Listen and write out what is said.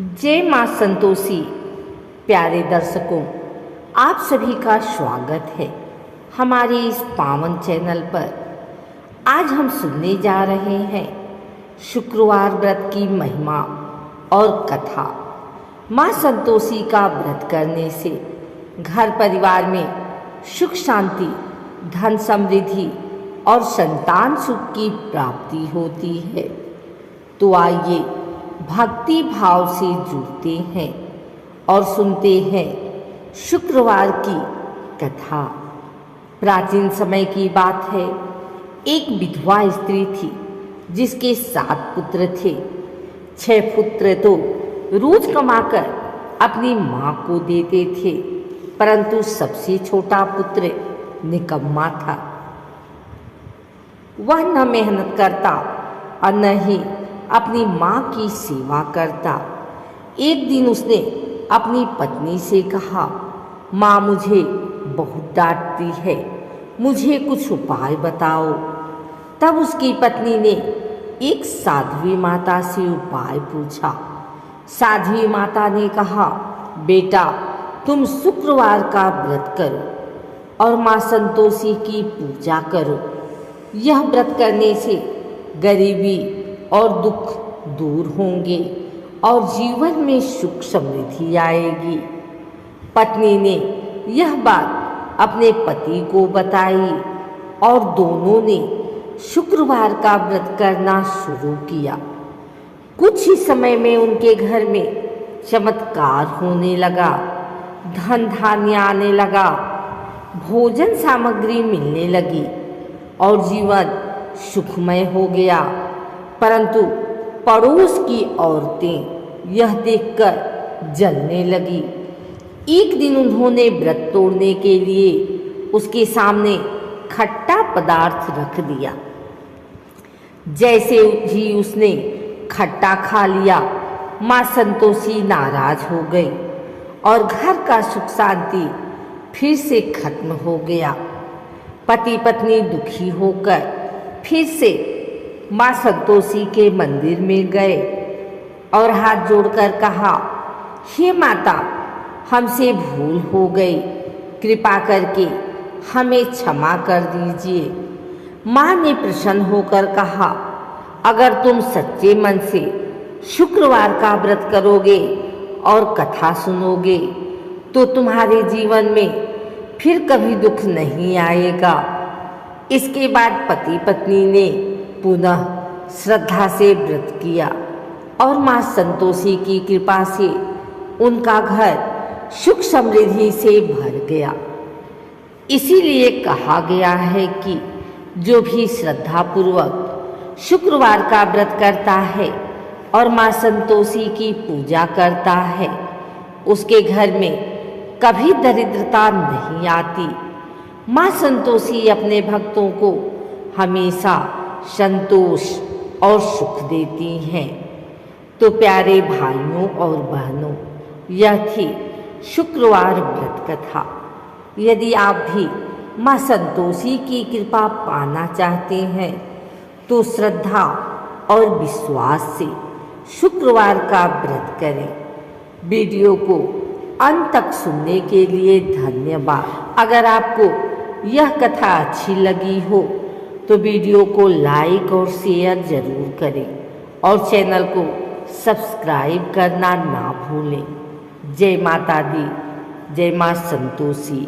जय माँ संतोषी। प्यारे दर्शकों, आप सभी का स्वागत है हमारे इस पावन चैनल पर। आज हम सुनने जा रहे हैं शुक्रवार व्रत की महिमा और कथा। माँ संतोषी का व्रत करने से घर परिवार में सुख शांति, धन समृद्धि और संतान सुख की प्राप्ति होती है। तो आइए भक्ति भाव से जुड़ते हैं और सुनते हैं शुक्रवार की कथा। प्राचीन समय की बात है, एक विधवा स्त्री थी जिसके 7 पुत्र थे। 6 पुत्र तो रोज कमाकर अपनी माँ को देते थे, परंतु सबसे छोटा पुत्र निकम्मा था। वह न मेहनत करता और न ही अपनी माँ की सेवा करता। एक दिन उसने अपनी पत्नी से कहा, माँ मुझे बहुत डांटती है, मुझे कुछ उपाय बताओ। तब उसकी पत्नी ने एक साध्वी माता से उपाय पूछा। साध्वी माता ने कहा, बेटा तुम शुक्रवार का व्रत करो और माँ संतोषी की पूजा करो। यह व्रत करने से गरीबी और दुख दूर होंगे और जीवन में सुख समृद्धि आएगी। पत्नी ने यह बात अपने पति को बताई और दोनों ने शुक्रवार का व्रत करना शुरू किया। कुछ ही समय में उनके घर में चमत्कार होने लगा। धन धान्य आने लगा, भोजन सामग्री मिलने लगी और जीवन सुखमय हो गया। परंतु पड़ोस की औरतें यह देखकर जलने लगी। एक दिन उन्होंने व्रत तोड़ने के लिए उसके सामने खट्टा पदार्थ रख दिया। जैसे ही उसने खट्टा खा लिया, माँ संतोषी नाराज हो गई और घर का सुख शांति फिर से खत्म हो गया। पति पत्नी दुखी होकर फिर से माँ संतोषी के मंदिर में गए और हाथ जोड़कर कहा, हे माता, हमसे भूल हो गई, कृपा करके हमें क्षमा कर दीजिए। माँ ने प्रसन्न होकर कहा, अगर तुम सच्चे मन से शुक्रवार का व्रत करोगे और कथा सुनोगे तो तुम्हारे जीवन में फिर कभी दुख नहीं आएगा। इसके बाद पति पत्नी ने पुनः श्रद्धा से व्रत किया और माँ संतोषी की कृपा से उनका घर सुख समृद्धि से भर गया। इसीलिए कहा गया है कि जो भी श्रद्धापूर्वक शुक्रवार का व्रत करता है और माँ संतोषी की पूजा करता है, उसके घर में कभी दरिद्रता नहीं आती। माँ संतोषी अपने भक्तों को हमेशा संतोष और सुख देती हैं। तो प्यारे भाइयों और बहनों, यह थी शुक्रवार व्रत कथा। यदि आप भी माँ संतोषी की कृपा पाना चाहते हैं तो श्रद्धा और विश्वास से शुक्रवार का व्रत करें। वीडियो को अंत तक सुनने के लिए धन्यवाद। अगर आपको यह कथा अच्छी लगी हो तो वीडियो को लाइक और शेयर जरूर करें और चैनल को सब्सक्राइब करना ना भूलें। जय माता दी, जय माँ संतोषी।